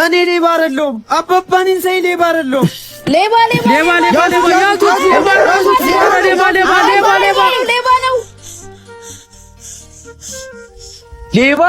እኔ ሌባ አይደለሁም። አባባኔን ሳይ ሌባ አይደለሁም። ሌባ ነው። ሌባ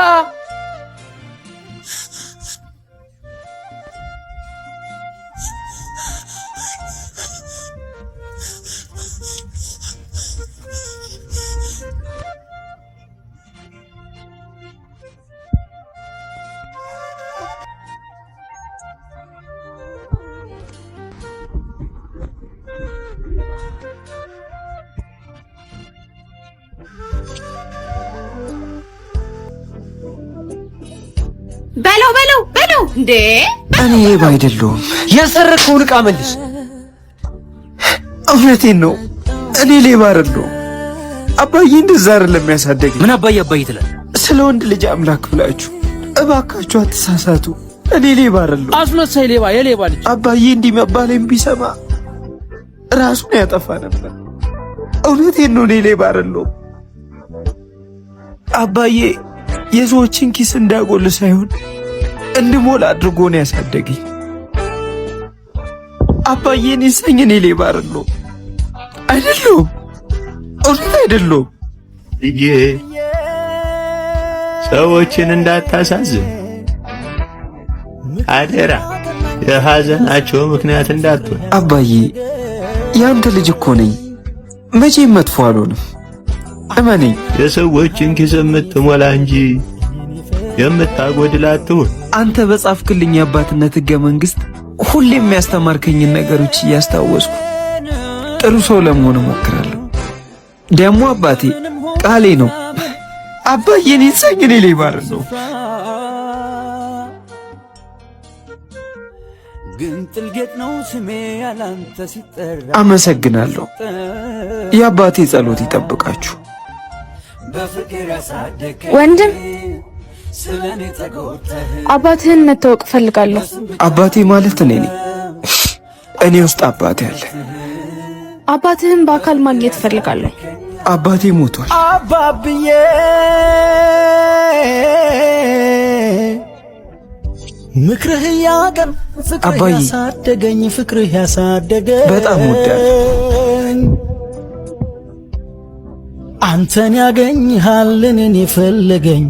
በለው እንዴ! እኔ ሌባ አይደለሁም። የሰረከውን ዕቃ መልስ። እውነቴን ነው። እኔ ሌባ አይደለሁም። አባዬ እንደዛ አይደለም የሚያሳደገኝ። ምን አባዬ ትላለህ? ስለ ወንድ ልጅ አምላክ ብላችሁ እባካችሁ አትሳሳቱ። እኔ ሌባ አይደለሁም። አስመሳይ ሌባ፣ የሌባ ልጅ። አባዬ እንዲህ መባሌን ቢሰማ ራሱን ያጠፋ ነበር። እውነቴን ነው። እኔ ሌባ አይደለሁም። አባዬ የሰዎችን ኪስ እንዳጎል ሳይሆን እንድሞላ አድርጎ ነው ያሳደገኝ። አባዬን ይሰኝ። እኔ ሌባ አይደለሁም። እውነት አይደለሁም። ልጄ ሰዎችን እንዳታሳዝን አደራ፣ የሐዘናቸው ምክንያት እንዳትሆን። አባዬ ያንተ ልጅ እኮ ነኝ። መቼም መጥፎ አልሆንም፣ እመነኝ። የሰዎችን ኪስ የምትሞላ እንጂ የምታጎድል አትሁን። አንተ በጻፍክልኝ የአባትነት ሕገ መንግሥት ሁሌም የሚያስተማርከኝን ነገሮች እያስታወስኩ ጥሩ ሰው ለመሆን እሞክራለሁ። ደግሞ አባቴ ቃሌ ነው። አባዬን ይሰኝ። እኔ ሌባ አይደለሁም። አመሰግናለሁ። የአባቴ ጸሎት ይጠብቃችሁ። ወንድም አባትህን መታወቅ እፈልጋለሁ። አባቴ ማለት እኔ ነኝ። እኔ ውስጥ አባቴ አለ። አባትህን በአካል ማግኘት እፈልጋለሁ። አባቴ ሞቷል። አባብዬ ምክርህ ያቀን ፍቅርህ ያሳደገኝ ፍቅርህ ያሳደገኝ በጣም ወዳለሁ። አንተን ያገኝሃል እኔን የፈለገኝ